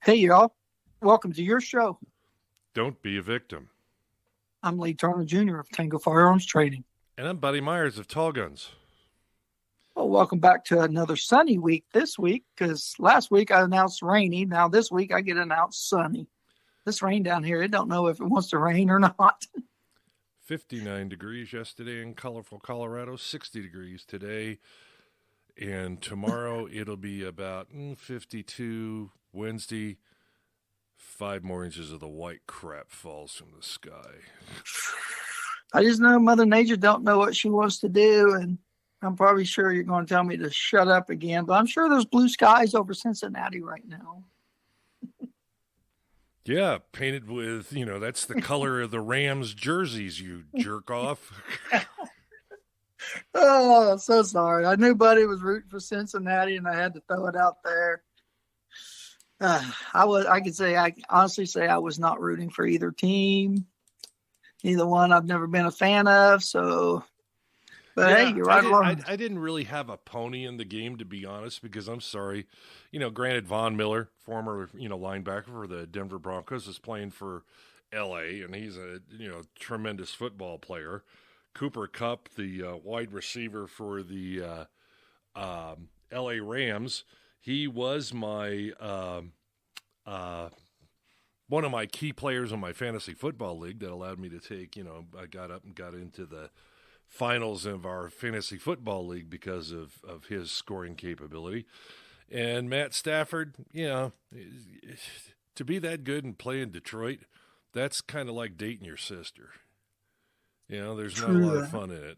Hey, y'all. Welcome to your show. Don't be a victim. I'm Lee Turner Jr. of Tango Firearms Trading. And I'm Buddy Myers of Tall Guns. Well, welcome back to another sunny week this week, because last week I announced rainy. Now this week I get announced sunny. This rain down here, it don't know if it wants to rain or not. 59 degrees yesterday in colorful Colorado, 60 degrees today. And tomorrow it'll be about 52. Wednesday, 5 more inches of the white crap falls from the sky. I just know Mother Nature don't know what she wants to do, and I'm probably sure you're going to tell me to shut up again, but I'm sure there's blue skies over Cincinnati right now. Yeah, painted with, that's the color of the Rams jerseys, you jerk off. Oh, so sorry. I knew Buddy was rooting for Cincinnati, and I had to throw it out there. I honestly say I was not rooting for either team. Either one I've never been a fan of, so... But yeah, hey, you're right along. I didn't really have a pony in the game, to be honest, because I'm sorry. Granted, Von Miller, former, linebacker for the Denver Broncos, is playing for L.A., and he's a, tremendous football player. Cooper Kupp, the wide receiver for the L.A. Rams, he was my one of my key players in my fantasy football league that allowed me to take, I got up and got into the finals of our fantasy football league because of his scoring capability. And Matt Stafford, to be that good and play in Detroit, that's kind of like dating your sister. There's not a lot of fun in it.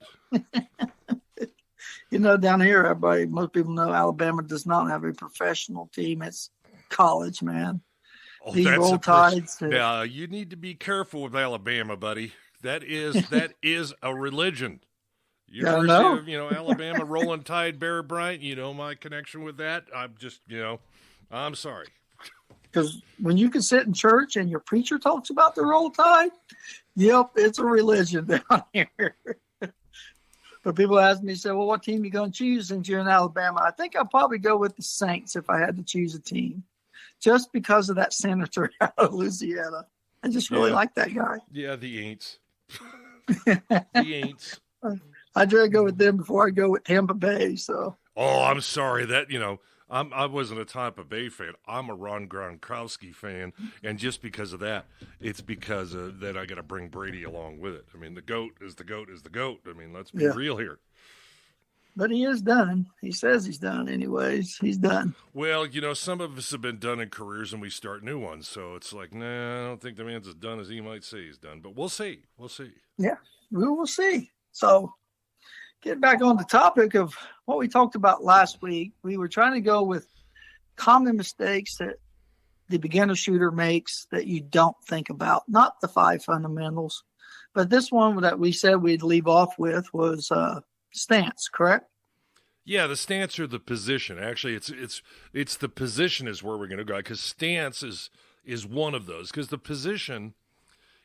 Down here, most people know Alabama does not have a professional team. It's college, man. Oh, These Roll Tides. Yeah, you need to be careful with Alabama, buddy. That is a religion. University of, Alabama, Rolling Tide, Bear Bryant, my connection with that. I'm just, I'm sorry. Because when you can sit in church and your preacher talks about the Roll Tide, yep, it's a religion down here. But people ask me, say, well, what team are you going to choose since you're in Alabama? I think I'd probably go with the Saints if I had to choose a team, just because of that senator out of Louisiana. I just really like that guy. Yeah, the Aints. The Aints. I'd rather go with them before I go with Tampa Bay. So. Oh, I'm sorry that I wasn't a Tampa Bay fan. I'm a Ron Gronkowski fan, and just because of that, it's because of that I got to bring Brady along with it. I mean, the GOAT is the GOAT is the GOAT. I mean, let's be real here. But he is done. He says he's done anyways. He's done. Well, some of us have been done in careers and we start new ones. So it's like, nah, I don't think the man's as done as he might say he's done. But we'll see. We'll see. Yeah, we will see. So get back on the topic of what we talked about last week. We were trying to go with common mistakes that the beginner shooter makes that you don't think about. Not the 5 fundamentals. But this one that we said we'd leave off with was stance, correct? Yeah, the stance or the position. Actually, it's the position is where we're going to go, because stance is one of those. Because the position,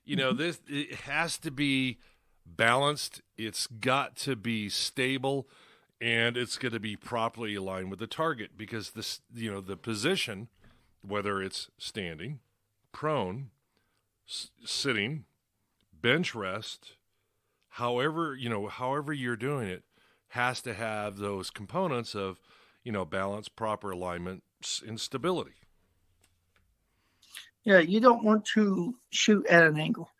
this it has to be balanced. It's got to be stable, and it's going to be properly aligned with the target. Because the position, whether it's standing, prone, sitting, bench rest, however you're doing it, has to have those components of, balance, proper alignment, and stability. Yeah, you don't want to shoot at an angle.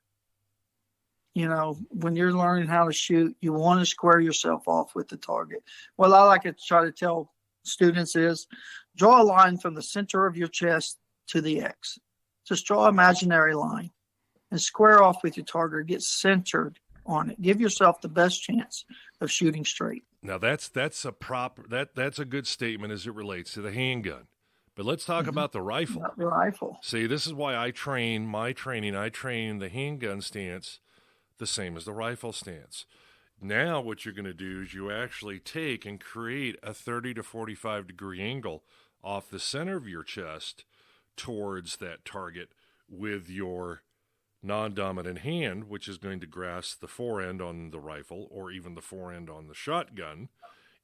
When you're learning how to shoot, you want to square yourself off with the target. What I like to try to tell students is draw a line from the center of your chest to the X. Just draw an imaginary line and square off with your target. Get centered on it. Give yourself the best chance of shooting straight. Now that's a good statement as it relates to the handgun. But let's talk about the rifle. About the rifle. See, this is why I train the handgun stance the same as the rifle stance. Now what you're going to do is you actually take and create a 30 to 45 degree angle off the center of your chest towards that target with your non-dominant hand, which is going to grasp the forend on the rifle or even the forend on the shotgun,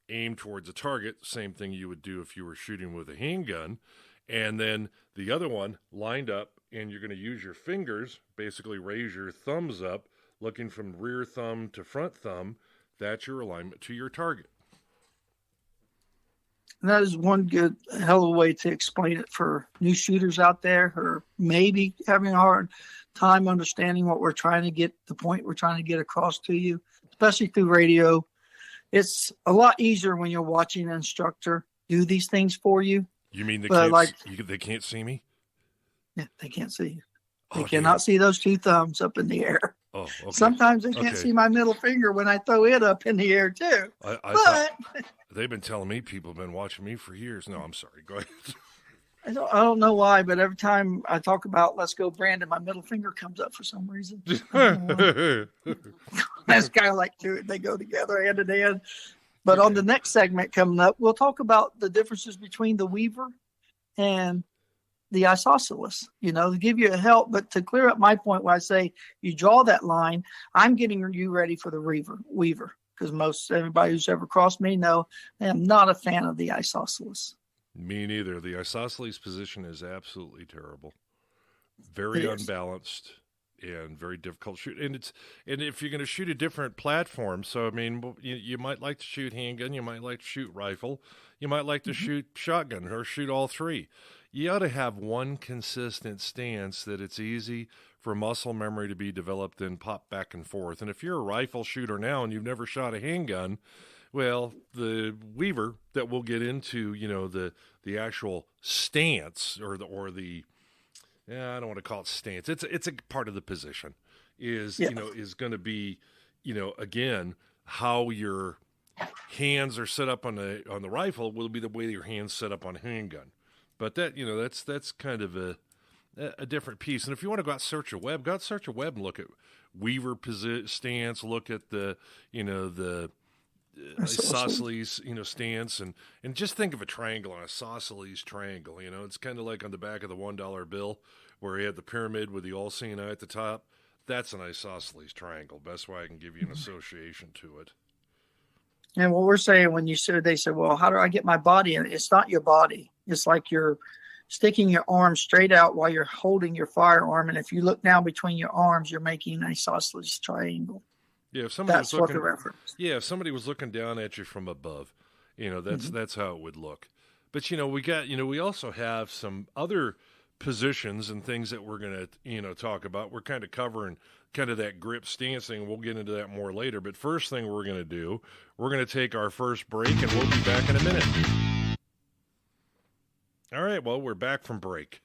aim towards a target, same thing you would do if you were shooting with a handgun, and then the other one lined up, and you're going to use your fingers, basically raise your thumbs up, looking from rear thumb to front thumb. That's your alignment to your target. And that is one good hell of a way to explain it for new shooters out there, or maybe having a hard time understanding what we're trying to get, the point we're trying to get across to you, especially through radio. It's a lot easier when you're watching an instructor do these things for you. You mean they can't see me? Yeah, they can't see you. They cannot see those two thumbs up in the air. Oh, okay. Sometimes they can't see my middle finger when I throw it up in the air too. They've been telling me, people have been watching me for years. No, I'm sorry. Go ahead. I don't know why, but every time I talk about Let's Go Brandon, my middle finger comes up for some reason. That's kind of like two. They go together hand in hand. But on the next segment coming up, we'll talk about the differences between the Weaver and the isosceles, to give you a help. But to clear up my point, when I say you draw that line, I'm getting you ready for the Weaver, because everybody who's ever crossed me know I am not a fan of the isosceles. Me neither. The isosceles position is absolutely terrible, very unbalanced, and very difficult to shoot. And if you're going to shoot a different platform, so I mean, you might like to shoot handgun, you might like to shoot rifle, you might like to shoot shotgun, or shoot all three. You ought to have one consistent stance that it's easy for muscle memory to be developed and pop back and forth. And if you're a rifle shooter now and you've never shot a handgun, well, the Weaver that we'll get into, the actual stance or the I don't want to call it stance. It's a part of the position is going to be, again, how your hands are set up on the rifle will be the way your hands set up on a handgun. But that's kind of a different piece. And if you want to go out search a web, and look at Weaver stance, look at the isosceles, stance, and just think of a triangle, an isosceles triangle. It's kind of like on the back of the $1 bill where you had the pyramid with the all-seeing eye at the top. That's an isosceles triangle. Best way I can give you an association to it. And what we're saying when they said, well, how do I get my body in? It's not your body. It's like you're sticking your arm straight out while you're holding your firearm. And if you look down between your arms, you're making an isosceles triangle. Yeah, if somebody that's what the reference. Yeah, if somebody was looking down at you from above, that's how it would look. But we also have some other positions and things that we're going to talk about. We're kind of covering kind of that grip stance thing. We'll get into that more later. But first thing we're going to do, we're going to take our first break, and we'll be back in a minute. All right. Well, we're back from break.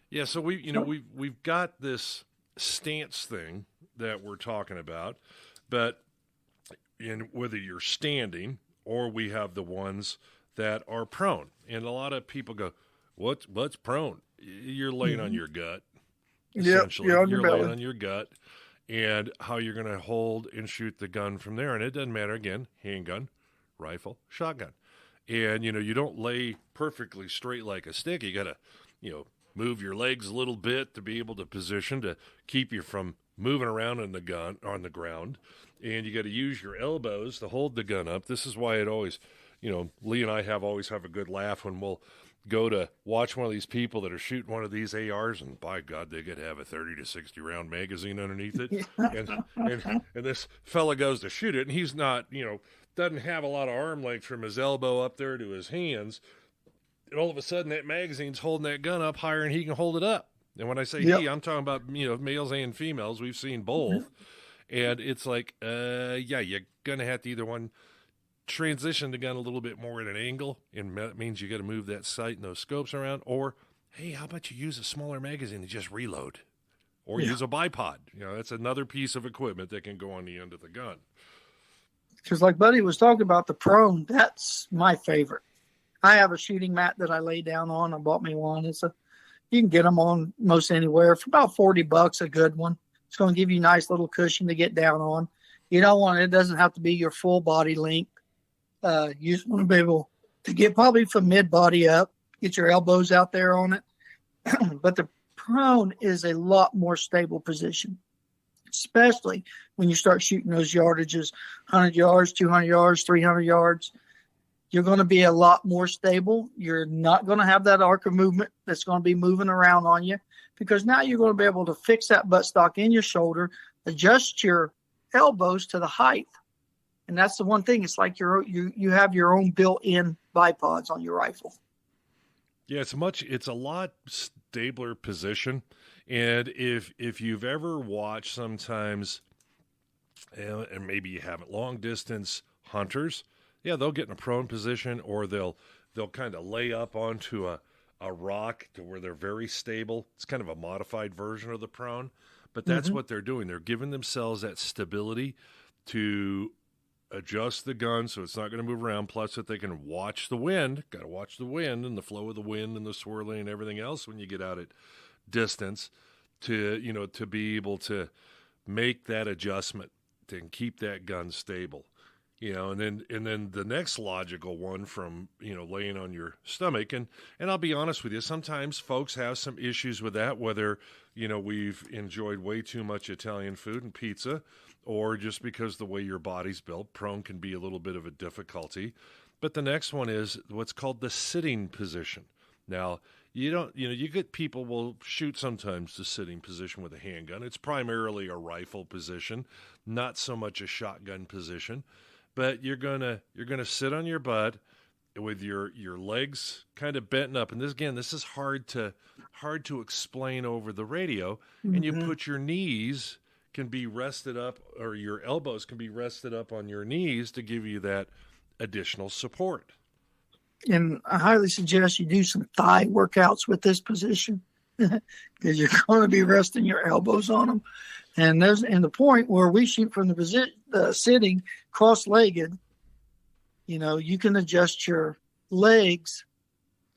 Yeah. So we've got this stance thing that we're talking about, but whether you're standing or we have the ones that are prone, and a lot of people go, "What's prone?" You're laying on your gut. Essentially, you're laying on your gut, and how you're going to hold and shoot the gun from there. And it doesn't matter, again, handgun, rifle, shotgun. And, you don't lay perfectly straight like a stick. You got to, move your legs a little bit to be able to position to keep you from moving around on the ground. And you got to use your elbows to hold the gun up. This is why it always, Lee and I always have a good laugh when we'll go to watch one of these people that are shooting one of these ARs, and by God, they could have a 30 to 60 round magazine underneath it. and this fella goes to shoot it, and he's not, doesn't have a lot of arm length from his elbow up there to his hands. And all of a sudden, that magazine's holding that gun up higher, and he can hold it up. And when I say he, I'm talking about, males and females. We've seen both. And it's like, you're going to have to either one transition the gun a little bit more at an angle, and that means you got to move that sight and those scopes around, or hey, how about you use a smaller magazine and just reload, or use a bipod. That's another piece of equipment that can go on the end of the gun. Because like Buddy was talking about, the prone, that's my favorite. I have a shooting mat that I lay down on. I bought me one. You can get them on most anywhere for about $40, a good one. It's going to give you a nice little cushion to get down on. You don't want it doesn't have to be your full body length. You just want to be able to get probably from mid body up, get your elbows out there on it. But the prone is a lot more stable position, especially when you start shooting those yardages, 100 yards, 200 yards, 300 yards. you're going to be a lot more stable. You're not going to have that arc of movement that's going to be moving around on you, because now you're going to be able to fix that buttstock in your shoulder, adjust your elbows to the height. And that's the one thing. It's like you have your own built-in bipods on your rifle. Yeah, it's a lot stabler position. And if you've ever watched sometimes, and maybe you haven't, long distance hunters, yeah, they'll get in a prone position, or they'll kind of lay up onto a rock to where they're very stable. It's kind of a modified version of the prone, but that's what they're doing. They're giving themselves that stability to adjust the gun so it's not going to move around, plus that they can watch the wind. Got to watch the wind and the flow of the wind and the swirling and everything else when you get out at distance to be able to make that adjustment and keep that gun stable. And then the next logical one from, laying on your stomach. And I'll be honest with you, sometimes folks have some issues with that, whether, we've enjoyed way too much Italian food and pizza, or just because the way your body's built. Prone can be a little bit of a difficulty. But the next one is what's called the sitting position. Now, you get people will shoot sometimes the sitting position with a handgun. It's primarily a rifle position, not so much a shotgun position. But you're gonna sit on your butt with your legs kind of bent up, and this is hard to explain over the radio. And you put your knees can be rested up, or your elbows can be rested up on your knees to give you that additional support. And I highly suggest you do some thigh workouts with this position, because you're going to be resting your elbows on them. And there's the point where we shoot from the position, sitting cross-legged, you can adjust your legs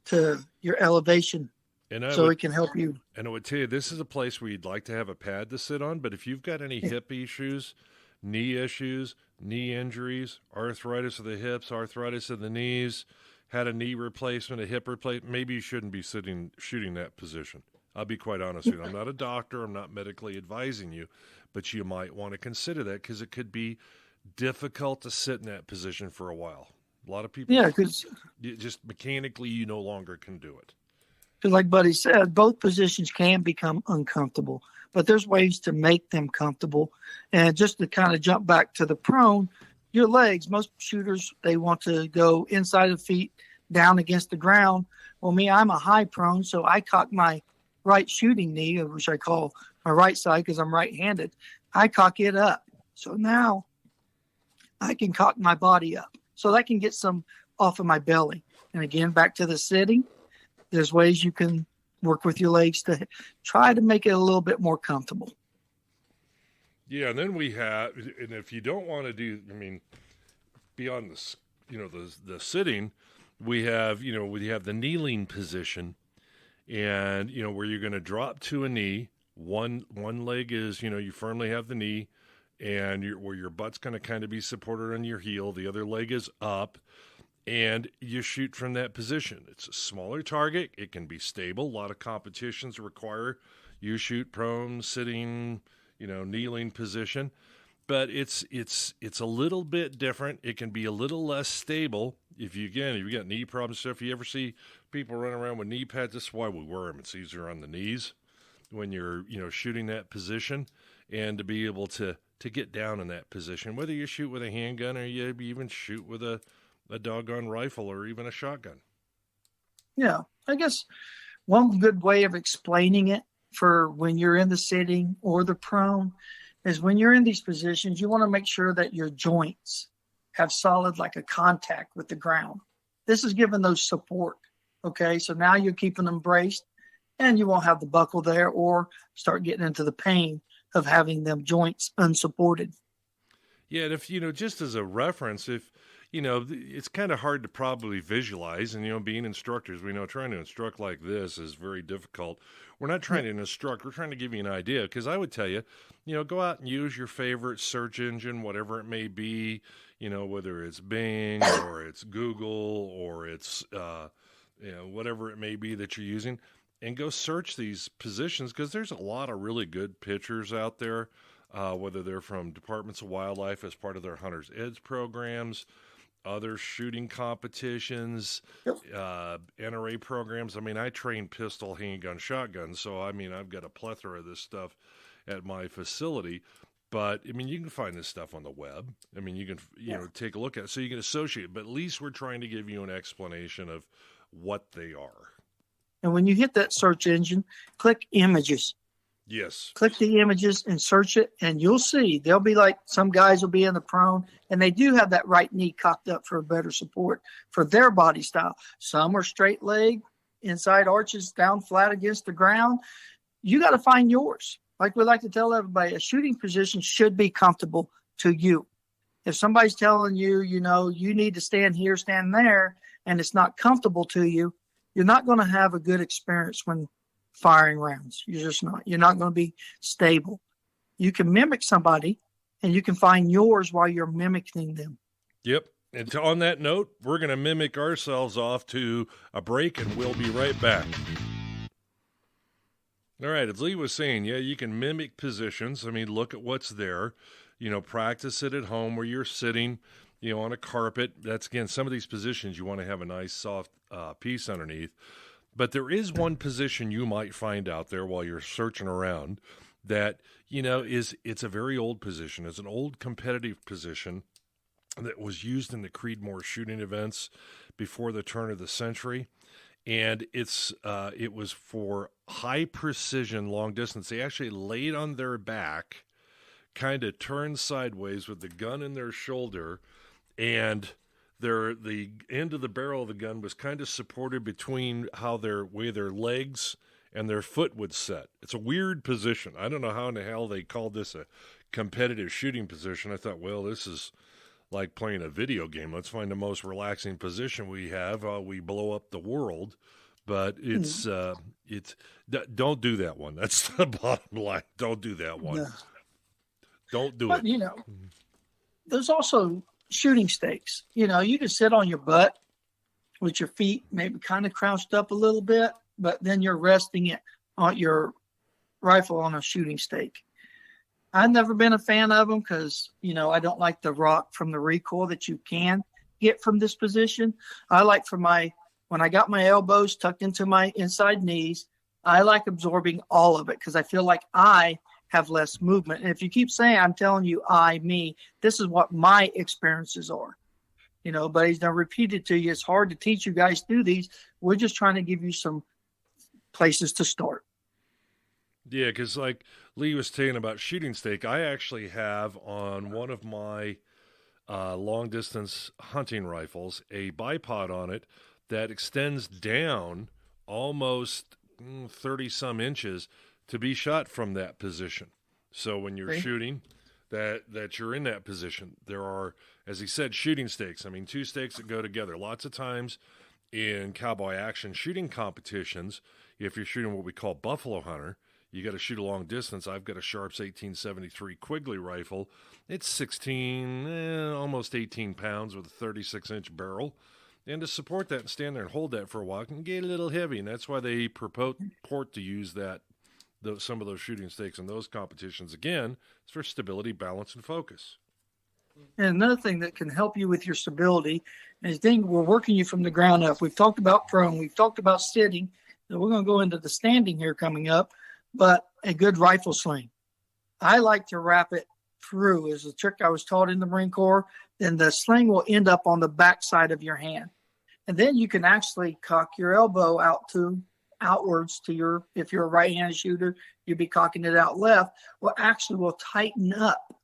to your elevation, it can help you. And I would tell you, this is a place where you'd like to have a pad to sit on, but if you've got any hip issues, knee injuries, arthritis of the hips, arthritis of the knees, had a knee replacement, a hip replacement, maybe you shouldn't be shooting that position. I'll be quite honest with you. I'm not a doctor. I'm not medically advising you, but you might want to consider that, because it could be difficult to sit in that position for a while. A lot of people, because just mechanically, you no longer can do it. Because like Buddy said, both positions can become uncomfortable, but there's ways to make them comfortable. And just to kind of jump back to the prone, your legs, most shooters, they want to go inside of feet, down against the ground. Well, me, I'm a high prone, so I cock my right shooting knee, which I call my right side because I'm right-handed. I cock it up. So now I can cock my body up, so that can get some off of my belly. And again, back to the sitting, there's ways you can work with your legs to try to make it a little bit more comfortable. Yeah, and then we have, and if you don't want to do, beyond this, the sitting, we have the kneeling position, and where you're going to drop to a knee. One leg is, you firmly have the knee, and where your butt's going to kind of be supported on your heel. The other leg is up, and you shoot from that position. It's a smaller target. It can be stable. A lot of competitions require you shoot prone, sitting, kneeling position, but it's a little bit different. It can be a little less stable if you got knee problems. So if you ever see people running around with knee pads, that's why we wear them. It's easier on the knees when you're shooting that position, and to be able to get down in that position, whether you shoot with a handgun or you even shoot with a doggone rifle or even a shotgun. Yeah, I guess one good way of explaining it for when you're in the sitting or the prone is when you're in these positions, you want to make sure that your joints have solid, like a contact with the ground. This is giving those support. Okay, so now you're keeping them braced, and you won't have the buckle there or start getting into the pain of having them joints unsupported. Yeah, and if, just as a reference, if, it's kind of hard to probably visualize, and, being instructors, we know trying to instruct like this is very difficult. We're not trying to instruct, we're trying to give you an idea, because I would tell you, go out and use your favorite search engine, whatever it may be, whether it's Bing or it's Google or it's, whatever it may be that you're using, and go search these positions, because there's a lot of really good pictures out there, whether they're from Departments of Wildlife as part of their Hunter's Edge programs, other shooting competitions, Yep. NRA programs. I mean, I train pistol, handgun, shotgun, so I mean, I've got a plethora of this stuff at my facility. But I mean, you can find this stuff on the web. I mean, you can take a look at it so you can associate it. But at least we're trying to give you an explanation of what they are. And when you hit that search engine, click images. Yes. Click the images and search it, and you'll see they'll be like some guys will be in the prone, and they do have that right knee cocked up for better support for their body style. Some are straight leg, inside arches, down flat against the ground. You got to find yours. Like we like to tell everybody, a shooting position should be comfortable to you. If somebody's telling you, you need to stand here, stand there, and it's not comfortable to you, you're not going to have a good experience when firing rounds. You're just not. You're not going to be stable. You can mimic somebody, and you can find yours while you're mimicking them. Yep. And on that note, we're going to mimic ourselves off to a break, and we'll be right back. All right, as Lee was saying, yeah, you can mimic positions. I mean, look at what's there. Practice it at home where you're sitting, on a carpet. That's, again, some of these positions you want to have a nice soft piece underneath. But there is one position you might find out there while you're searching around that, it's a very old position. It's an old competitive position that was used in the Creedmoor shooting events before the turn of the century. And it was for high precision, long distance. They actually laid on their back, kind of turned sideways with the gun in their shoulder, and the end of the barrel of the gun was kind of supported between their legs and their foot would set. It's a weird position. I don't know how in the hell they called this a competitive shooting position. I thought, well, this is like playing a video game. Let's find the most relaxing position we have. We blow up the world. But don't do that one. That's the bottom line. Don't do that one. No. Don't do But, it. there's also shooting stakes. You can sit on your butt with your feet maybe kind of crouched up a little bit, but then you're resting it on your rifle on a shooting stake. I've never been a fan of them because, I don't like the rock from the recoil that you can get from this position. I like when I got my elbows tucked into my inside knees, I like absorbing all of it because I feel like I have less movement. And if you keep saying, I'm telling you, me, this is what my experiences are. But he's done repeated to you. It's hard to teach you guys through these. We're just trying to give you some places to start. Yeah, because like Lee was saying about shooting stake, I actually have on one of my long-distance hunting rifles a bipod on it that extends down almost 30-some inches to be shot from that position. So when you're shooting, that you're in that position. There are, as he said, shooting stakes. I mean, two stakes that go together. Lots of times in cowboy action shooting competitions, if you're shooting what we call buffalo hunter, you got to shoot a long distance. I've got a Sharps 1873 Quigley rifle. It's 16, almost 18 pounds with a 36-inch barrel. And to support that and stand there and hold that for a while can get a little heavy, and that's why they purport to use some of those shooting stakes in those competitions. Again, it's for stability, balance, and focus. And another thing that can help you with your stability is we're working you from the ground up. We've talked about prone. We've talked about sitting. So we're going to go into the standing here coming up. But a good rifle sling. I like to wrap it through. Is a trick I was taught in the Marine Corps. Then the sling will end up on the back side of your hand. And then you can actually cock your elbow outwards to if you're a right-handed shooter, you'd be cocking it out left. Well, actually will tighten up.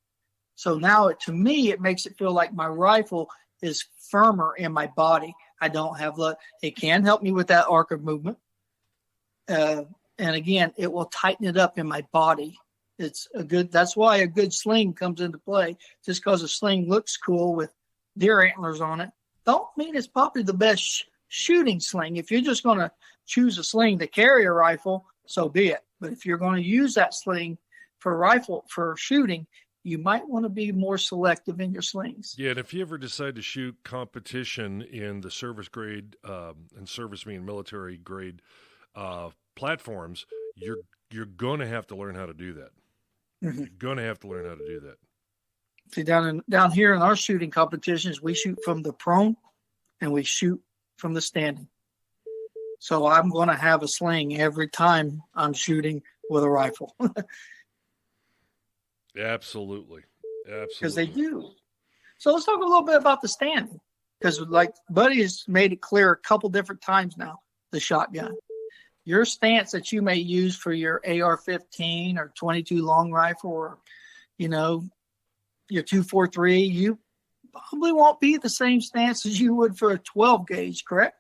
So now to me, it makes it feel like my rifle is firmer in my body. I don't have it can help me with that arc of movement. And again, it will tighten it up in my body. That's why a good sling comes into play. Just because a sling looks cool with deer antlers on it, don't mean it's probably the best shooting sling. If you're just going to choose a sling to carry a rifle, so be it. But if you're going to use that sling for shooting, you might want to be more selective in your slings. Yeah, and if you ever decide to shoot competition in the service grade and service mean military grade platforms, you're going to have to learn how to do that. Mm-hmm. You're going to have to learn how to do that. See, down here in our shooting competitions, we shoot from the prone and we shoot from the standing. So I'm going to have a sling every time I'm shooting with a rifle. Absolutely. Because they do. So let's talk a little bit about the standing. Because like Buddy has made it clear a couple different times now, the shotgun. Your stance that you may use for your AR-15 or 22 long rifle or, your 243, you probably won't be the same stance as you would for a 12 gauge, correct?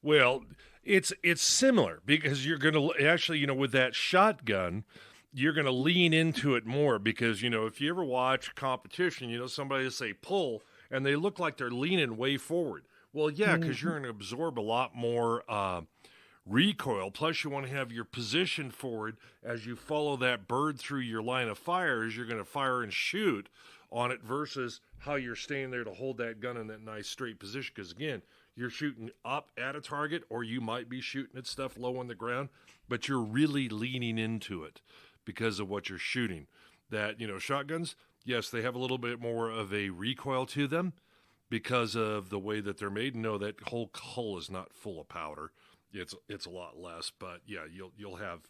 Well, it's similar because you're going to actually, with that shotgun, you're going to lean into it more because, if you ever watch competition, somebody will say pull and they look like they're leaning way forward. Well, yeah, because you're going to absorb a lot more recoil. Plus, you want to have your position forward as you follow that bird through your line of fire as you're going to fire and shoot on it versus how you're staying there to hold that gun in that nice straight position. Because, again, you're shooting up at a target or you might be shooting at stuff low on the ground, but you're really leaning into it because of what you're shooting. That, shotguns, yes, they have a little bit more of a recoil to them because of the way that they're made. No, that whole hull is not full of powder. It's a lot less, but yeah, you'll have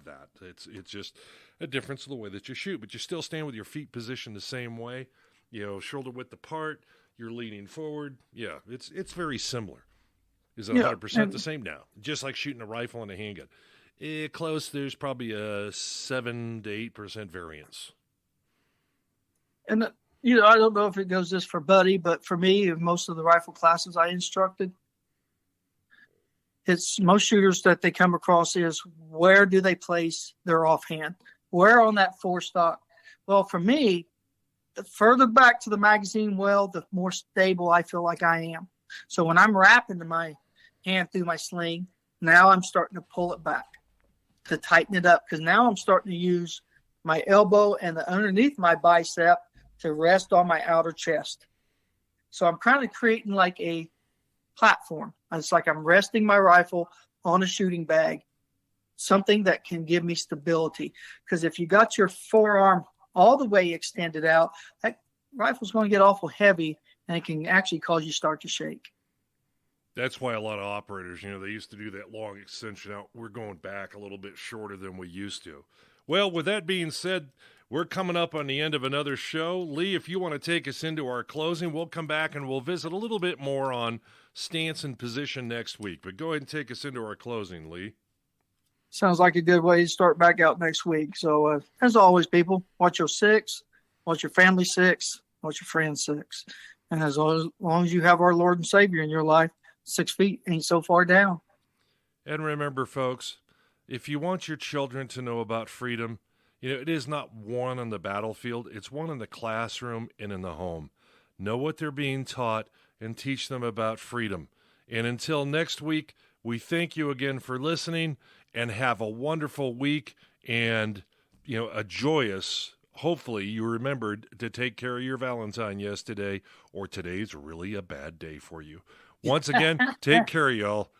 that. It's just a difference in the way that you shoot, but you still stand with your feet positioned the same way, shoulder width apart. You're leaning forward. Yeah, it's very similar. Is it 100% the same? now? Just like shooting a rifle and a handgun. Close. There's probably a 7 to 8% variance. And I don't know if it goes this for Buddy, but for me, most of the rifle classes I instructed, it's most shooters that they come across is where do they place their offhand? Where on that forestock? Well, for me, the further back to the magazine well, the more stable I feel like I am. So when I'm wrapping my hand through my sling, now I'm starting to pull it back to tighten it up because now I'm starting to use my elbow and the underneath my bicep to rest on my outer chest. So I'm kind of creating like a platform. It's like I'm resting my rifle on a shooting bag, something that can give me stability. Because if you got your forearm all the way extended out, that rifle's going to get awful heavy and it can actually cause you to start to shake. That's why a lot of operators, they used to do that long extension out. We're going back a little bit shorter than we used to. Well, with that being said, we're coming up on the end of another show. Lee, if you want to take us into our closing, we'll come back and we'll visit a little bit more on stance and position next week. But go ahead and take us into our closing, Lee. Sounds like a good way to start back out next week. So, as always, people, watch your six, watch your family six, watch your friends six. And as long as you have our Lord and Savior in your life, 6 feet ain't so far down. And remember, folks, if you want your children to know about freedom, it is not one on the battlefield. It's one in the classroom and in the home. Know what they're being taught and teach them about freedom. And until next week, we thank you again for listening and have a wonderful week and, a joyous, hopefully you remembered to take care of your Valentine yesterday, or today's really a bad day for you. Once again, take care, y'all.